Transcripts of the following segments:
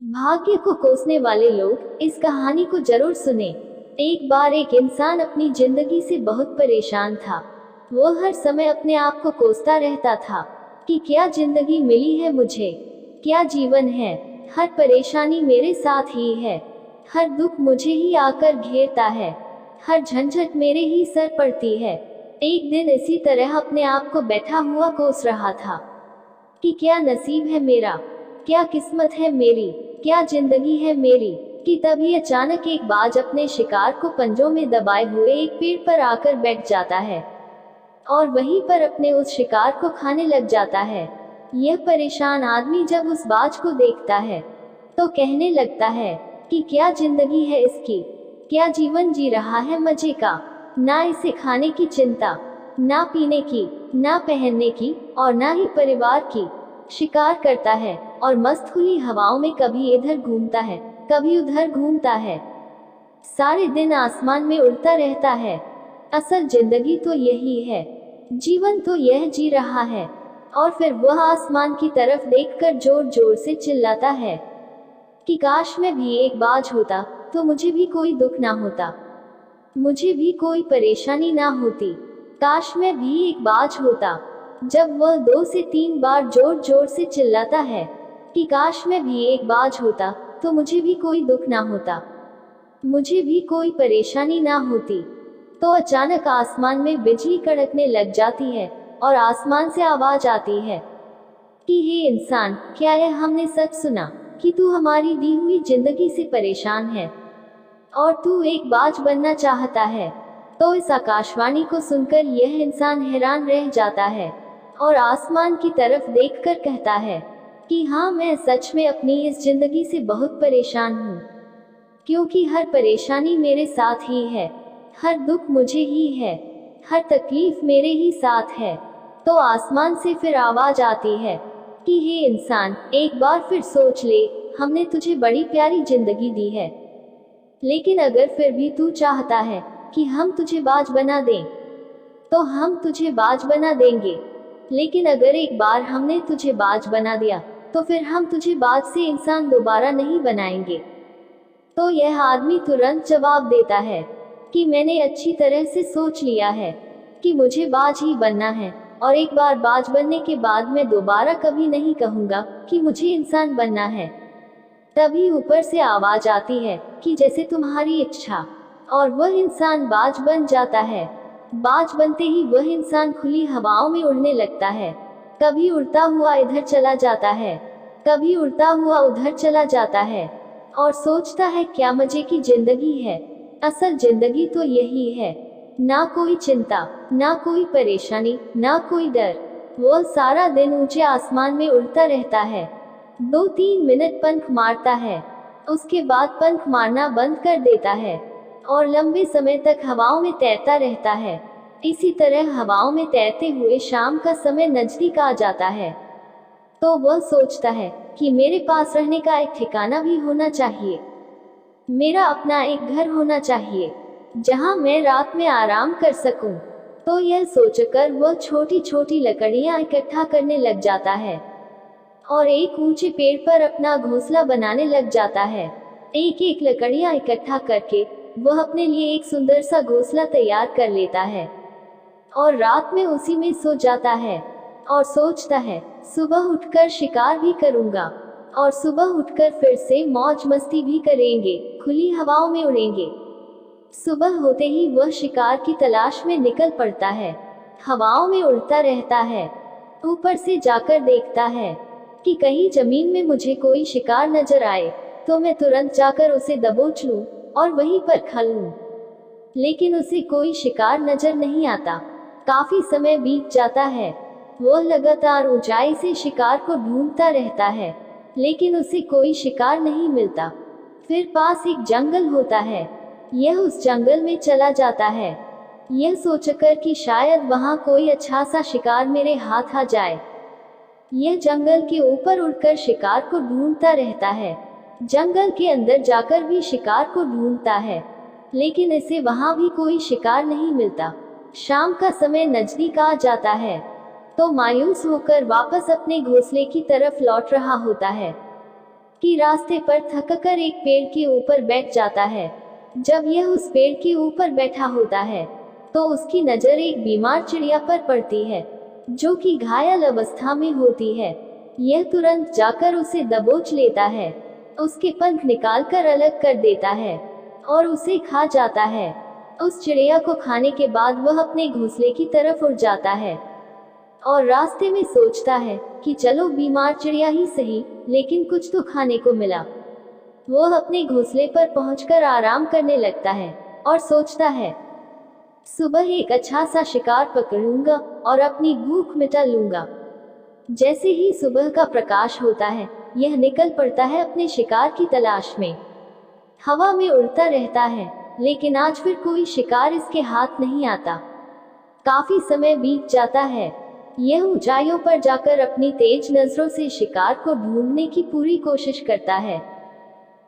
भाग्य को कोसने वाले लोग इस कहानी को जरूर सुने। एक बार एक इंसान अपनी जिंदगी से बहुत परेशान था। वो हर समय अपने आप को कोसता रहता था कि क्या जिंदगी मिली है मुझे, क्या जीवन है, हर परेशानी मेरे साथ ही है, हर दुख मुझे ही आकर घेरता है, हर झंझट मेरे ही सर पड़ती है। एक दिन इसी तरह अपने आप को बैठा हुआ कोस रहा था कि क्या नसीब है मेरा, क्या किस्मत है मेरी, क्या जिंदगी है मेरी, कि तभी अचानक एक बाज अपने शिकार को पंजों में दबाए हुए एक पेड़ पर आकर बैठ जाता है और वहीं पर अपने उस शिकार को खाने लग जाता है। यह परेशान आदमी जब उस बाज को देखता है तो कहने लगता है कि क्या जिंदगी है इसकी, क्या जीवन जी रहा है मजे का, ना इसे खाने की चिंता, ना पीने की, ना पहनने की और ना ही परिवार की। शिकार करता है और मस्त खुली हवाओं में कभी इधर घूमता है, कभी उधर घूमता है, सारे दिन आसमान में उड़ता रहता है। असल जिंदगी तो यही है, जीवन तो यह जी रहा है। और फिर वह आसमान की तरफ देखकर जोर जोर से चिल्लाता है कि काश मैं भी एक बाज होता तो मुझे भी कोई दुख ना होता, मुझे भी कोई परेशानी ना होती, काश मैं भी एक बाज होता। जब वह 2 से 3 बार जोर जोर से चिल्लाता है कि काश मैं भी एक बाज होता तो मुझे भी कोई दुख ना होता, मुझे भी कोई परेशानी ना होती, तो अचानक आसमान में बिजली कड़कने लग जाती है और आसमान से आवाज आती है कि हे इंसान, क्या यह हमने सच सुना कि तू हमारी दी हुई जिंदगी से परेशान है और तू एक बाज बनना चाहता है। तो इस आकाशवाणी को सुनकर यह इंसान हैरान रह जाता है और आसमान की तरफ देखकर कहता है कि हाँ, मैं सच में अपनी इस जिंदगी से बहुत परेशान हूँ, क्योंकि हर परेशानी मेरे साथ ही है, हर दुख मुझे ही है, हर तकलीफ मेरे ही साथ है। तो आसमान से फिर आवाज आती है कि हे इंसान, एक बार फिर सोच ले, हमने तुझे बड़ी प्यारी जिंदगी दी है, लेकिन अगर फिर भी तू चाहता है कि हम तुझे बाज बना दें तो हम तुझे बाज बना देंगे, लेकिन अगर एक बार हमने तुझे बाज बना दिया तो फिर हम तुझे बाज से इंसान दोबारा नहीं बनाएंगे। तो यह आदमी तुरंत जवाब देता है कि मैंने अच्छी तरह से सोच लिया है कि मुझे बाज ही बनना है, और एक बार बाज बनने के बाद मैं दोबारा कभी नहीं कहूँगा कि मुझे इंसान बनना है। तभी ऊपर से आवाज आती है कि जैसे तुम्हारी इच्छा, और वह इंसान बाज बन जाता है। बाज बनते ही वह इंसान खुली हवाओं में उड़ने लगता है, कभी उड़ता हुआ इधर चला जाता है, कभी उड़ता हुआ उधर चला जाता है और सोचता है क्या मजे की जिंदगी है। असल जिंदगी तो यही है, ना कोई चिंता, ना कोई परेशानी, ना कोई डर। वह सारा दिन ऊंचे आसमान में उड़ता रहता है, 2-3 मिनट पंख मारता है, उसके बाद पंख मारना बंद कर देता है और लंबे समय तक हवाओं में तैरता रहता है। इसी तरह हवाओं में तैरते हुए शाम का समय नजदीक आ जाता है तो वह सोचता है कि मेरे पास रहने का एक ठिकाना भी होना चाहिए, मेरा अपना एक घर होना चाहिए जहां मैं रात में आराम कर सकूं। तो यह सोचकर वह छोटी छोटी लकड़ियां इकट्ठा करने लग जाता है और एक ऊंचे पेड़ पर अपना घोंसला बनाने लग जाता है। एक एक लकड़ियां इकट्ठा करके वह अपने लिए एक सुंदर सा घोंसला तैयार कर लेता है और रात में उसी में सो जाता है और सोचता है सुबह उठकर शिकार भी करूंगा और सुबह उठकर फिर से मौज मस्ती भी करेंगे, खुली हवाओं में उड़ेंगे। सुबह होते ही वह शिकार की तलाश में निकल पड़ता है, हवाओं में उड़ता रहता है, ऊपर से जाकर देखता है कि कहीं जमीन में मुझे कोई शिकार नजर आए तो मैं तुरंत जाकर उसे दबोच लूं और वहीं पर खा लूं। लेकिन उसे कोई शिकार नजर नहीं आता। काफी समय बीत जाता है, वह लगातार ऊंचाई से शिकार को ढूंढता रहता है, लेकिन उसे कोई शिकार नहीं मिलता। फिर पास एक जंगल होता है, यह उस जंगल में चला जाता है, यह सोचकर कि शायद वहां कोई अच्छा सा शिकार मेरे हाथ आ जाए। यह जंगल के ऊपर उड़कर शिकार को ढूंढता रहता है, जंगल के अंदर जाकर भी शिकार को ढूंढता है, लेकिन इसे वहां भी कोई शिकार नहीं मिलता। शाम का समय नजदीक आ जाता है तो मायूस होकर वापस अपने घोंसले की तरफ लौट रहा होता है। कि रास्ते पर थककर एक पेड़ के ऊपर बैठ जाता है। जब यह उस पेड़ के ऊपर बैठा होता है तो उसकी नजर एक बीमार चिड़िया पर पड़ती है जो कि घायल अवस्था में होती है। यह तुरंत जाकर उसे दबोच लेता है, उसके पंख निकालकर अलग कर देता है और उसे खा जाता है। उस चिड़िया को खाने के बाद वह अपने घोंसले की तरफ उड़ जाता है और रास्ते में सोचता है कि चलो बीमार चिड़िया ही सही, लेकिन कुछ तो खाने को मिला। वह अपने घोंसले पर पहुंचकर आराम करने लगता है और सोचता है सुबह एक अच्छा सा शिकार पकड़ूंगा और अपनी भूख मिटा लूंगा। जैसे ही सुबह का प्रकाश होता है यह निकल पड़ता है अपने शिकार की तलाश में। हवा में उड़ता रहता है लेकिन आज फिर कोई शिकार इसके हाथ नहीं आता। काफी समय बीत जाता है। यह ऊंचाइयों पर जाकर अपनी तेज नजरों से शिकार को ढूंढने की पूरी कोशिश करता है,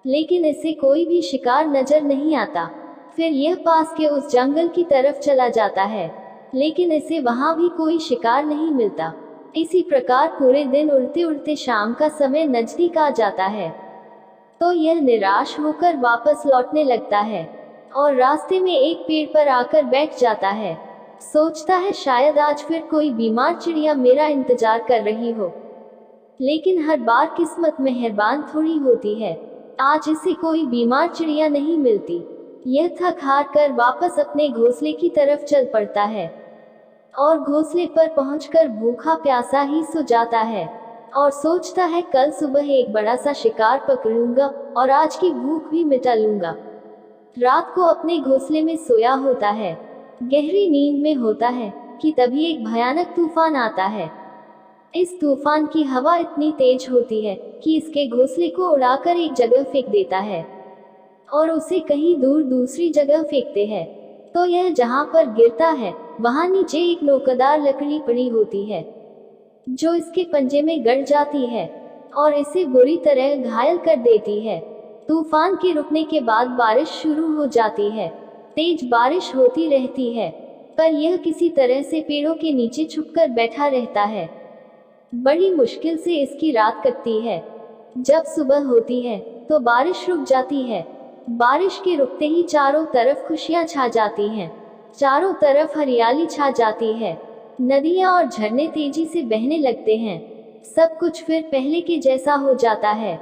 लेकिन इसे कोई भी शिकार नजर नहीं आता। फिर यह पास के उस जंगल की तरफ चला जाता है, लेकिन इसे वहां भी कोई शिकार नहीं मिलता। इसी प्रकार पूरे दिन उड़ते उड़ते शाम का समय नजदीक आ जाता है तो यह निराश होकर वापस लौटने लगता है और रास्ते में एक पेड़ पर आकर बैठ जाता है। सोचता है शायद आज फिर कोई बीमार चिड़िया मेरा इंतजार कर रही हो, लेकिन हर बार किस्मत मेहरबान थोड़ी होती है। आज इसे कोई बीमार चिड़िया नहीं मिलती। यह थक हार कर वापस अपने घोंसले की तरफ चल पड़ता है और घोंसले पर पहुंचकर भूखा प्यासा ही सो जाता है और सोचता है कल सुबह एक बड़ा सा शिकार पकड़ूंगा और आज की भूख भी मिटा लूंगा। रात को अपने घोंसले में सोया होता है, गहरी नींद में होता है कि तभी एक भयानक तूफान आता है। इस तूफान की हवा इतनी तेज होती है कि इसके घोंसले को उड़ाकर एक जगह फेंक देता है और उसे कहीं दूर दूसरी जगह फेंकते हैं। तो यह जहां पर गिरता है वहां नीचे एक नोकदार लकड़ी पड़ी होती है जो इसके पंजे में गड़ जाती है और इसे बुरी तरह घायल कर देती है। तूफान के रुकने के बाद बारिश शुरू हो जाती है। तेज बारिश होती रहती है पर यह किसी तरह से पेड़ों के नीचे छुपकर बैठा रहता है। बड़ी मुश्किल से इसकी रात कटती है। जब सुबह होती है तो बारिश रुक जाती है। बारिश के रुकते ही चारों तरफ खुशियां छा जाती हैं। चारों तरफ हरियाली छा जाती है। नदियां और झरने तेजी से बहने लगते हैं। सब कुछ फिर पहले के जैसा हो जाता है,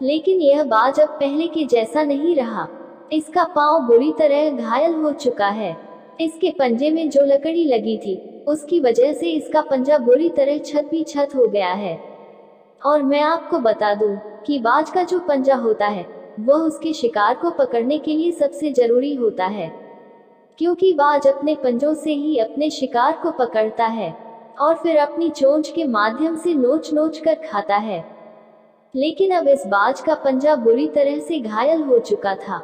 लेकिन यह बाज अब पहले के जैसा नहीं रहा। इसका पांव बुरी तरह घायल हो चुका है। इसके पंजे में जो लकड़ी लगी थी उसकी वजह से इसका पंजा बुरी तरह क्षत हो गया है। और मैं आपको बता दूं कि बाज का जो पंजा होता है वह उसके शिकार को पकड़ने के लिए सबसे जरूरी होता है, क्योंकि बाज अपने पंजों से ही अपने शिकार को पकड़ता है और फिर अपनी चोंच के माध्यम से नोच नोच कर खाता है। लेकिन अब इस बाज का पंजा बुरी तरह से घायल हो चुका था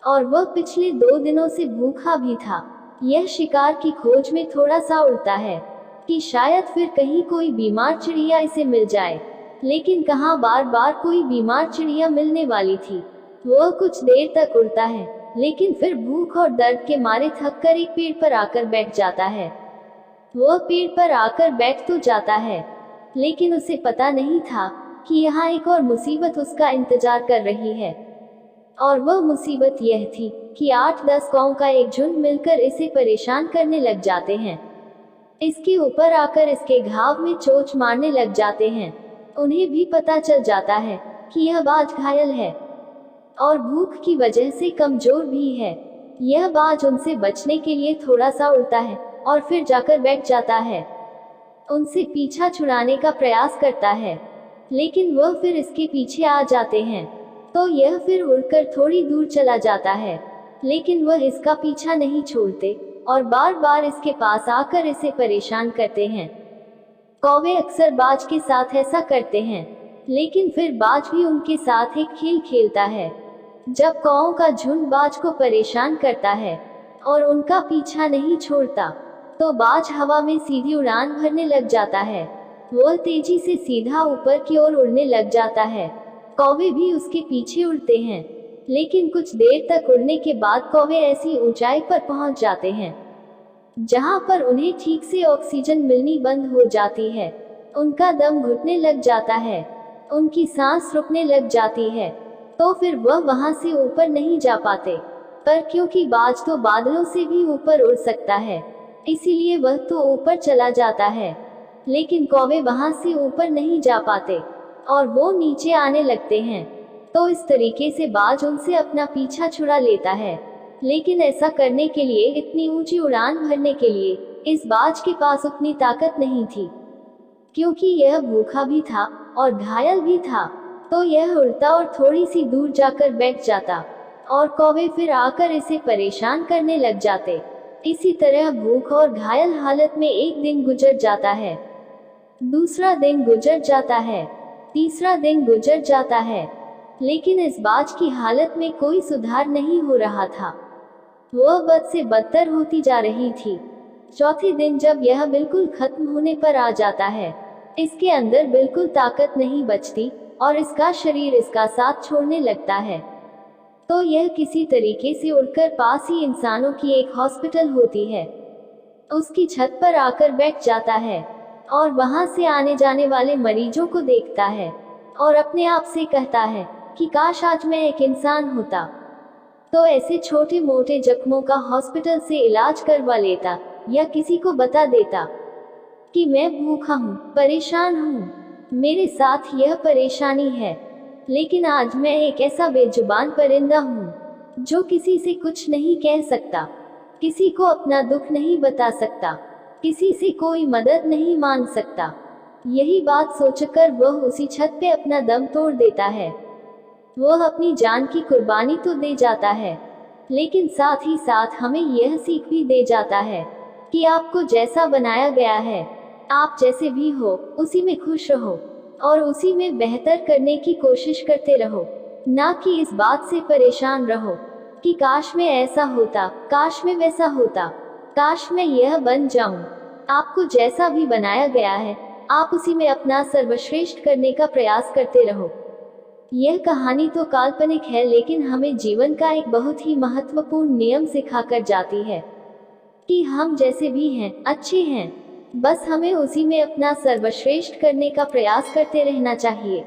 और वह पिछले 2 दिनों से भूखा भी था। यह शिकार की खोज में थोड़ा सा उड़ता है कि शायद फिर कहीं कोई बीमार चिड़िया इसे मिल जाए, लेकिन कहाँ बार बार कोई बीमार चिड़िया मिलने वाली थी। वह कुछ देर तक उड़ता है, लेकिन फिर भूख और दर्द के मारे थक कर एक पेड़ पर आकर बैठ जाता है। वह पेड़ पर आकर बैठ तो जाता है, लेकिन उसे पता नहीं था कि यहाँ एक और मुसीबत उसका इंतजार कर रही है। और वह मुसीबत यह थी कि 8-10 काऊ का एक झुंड मिलकर इसे परेशान करने लग जाते हैं। इसके ऊपर आकर इसके घाव में चोट मारने लग जाते हैं। उन्हें भी पता चल जाता है कि यह बाज घायल है और भूख की वजह से कमजोर भी है। यह बाज उनसे बचने के लिए थोड़ा सा उड़ता है और फिर जाकर बैठ जाता है। उनसे पीछा छुड़ाने का प्रयास करता है, लेकिन वह फिर इसके पीछे आ जाते हैं। तो यह फिर उड़कर थोड़ी दूर चला जाता है, लेकिन वह इसका पीछा नहीं छोड़ते और बार बार इसके पास आकर इसे परेशान करते हैं। कौवे अक्सर बाज के साथ ऐसा करते हैं, लेकिन फिर बाज भी उनके साथ एक खेल खेलता है। जब कौओं का झुंड बाज को परेशान करता है और उनका पीछा नहीं छोड़ता, तो बाज हवा में सीधी उड़ान भरने लग जाता है। वह तेजी से सीधा ऊपर की ओर उड़ने लग जाता है। कौवे भी उसके पीछे उड़ते हैं, लेकिन कुछ देर तक उड़ने के बाद कौवे ऐसी ऊंचाई पर पहुंच जाते हैं जहां पर उन्हें ठीक से ऑक्सीजन मिलनी बंद हो जाती है। उनका दम घुटने लग जाता है। उनकी सांस रुकने लग जाती है, तो फिर वह वहां से ऊपर नहीं जा पाते। पर क्योंकि बाज तो बादलों से भी ऊपर उड़ सकता है, इसीलिए वह तो ऊपर चला जाता है। लेकिन कौवे वहां से ऊपर नहीं जा पाते और वो नीचे आने लगते हैं। तो इस तरीके से बाज उनसे अपना पीछा छुड़ा लेता है। लेकिन ऐसा करने के लिए, इतनी ऊंची उड़ान भरने के लिए, इस बाज के पास उतनी ताकत नहीं थी, क्योंकि यह भूखा भी था और घायल भी था। तो यह उड़ता और थोड़ी सी दूर जाकर बैठ जाता और कौवे फिर आकर इसे परेशान करने लग जाते। इसी तरह भूख और घायल हालत में एक दिन गुजर जाता है, दूसरा दिन गुजर जाता है, तीसरा दिन गुजर जाता है, लेकिन इस बाज की हालत में कोई सुधार नहीं हो रहा था। वह बद से बदतर होती जा रही थी। चौथे दिन जब यह बिल्कुल खत्म होने पर आ जाता है, इसके अंदर बिल्कुल ताकत नहीं बचती और इसका शरीर इसका साथ छोड़ने लगता है। तो यह किसी तरीके से उड़कर पास ही इंसानों की एक हॉस्पिटल होती है, उसकी छत पर आकर बैठ जाता है और वहां से आने जाने वाले मरीजों को देखता है और अपने आप से कहता है कि काश आज मैं एक इंसान होता, तो ऐसे छोटे मोटे जख्मों का हॉस्पिटल से इलाज करवा लेता या किसी को बता देता कि मैं भूखा हूँ, परेशान हूँ, मेरे साथ यह परेशानी है। लेकिन आज मैं एक ऐसा बेजुबान परिंदा हूँ जो किसी से कुछ नहीं कह सकता, किसी को अपना दुख नहीं बता सकता, किसी से कोई मदद नहीं मांग सकता। यही बात सोचकर वह उसी छत पे अपना दम तोड़ देता है। वह अपनी जान की कुर्बानी तो दे जाता है, लेकिन साथ ही साथ हमें यह सीख भी दे जाता है कि आपको जैसा बनाया गया है, आप जैसे भी हो, उसी में खुश रहो और उसी में बेहतर करने की कोशिश करते रहो, ना कि इस बात से परेशान रहो कि काश में ऐसा होता, काश में वैसा होता, काश मैं यह बन जाऊं। आपको जैसा भी बनाया गया है, आप उसी में अपना सर्वश्रेष्ठ करने का प्रयास करते रहो। यह कहानी तो काल्पनिक है, लेकिन हमें जीवन का एक बहुत ही महत्वपूर्ण नियम सिखाकर जाती है कि हम जैसे भी हैं, अच्छे हैं, बस हमें उसी में अपना सर्वश्रेष्ठ करने का प्रयास करते रहना चाहिए।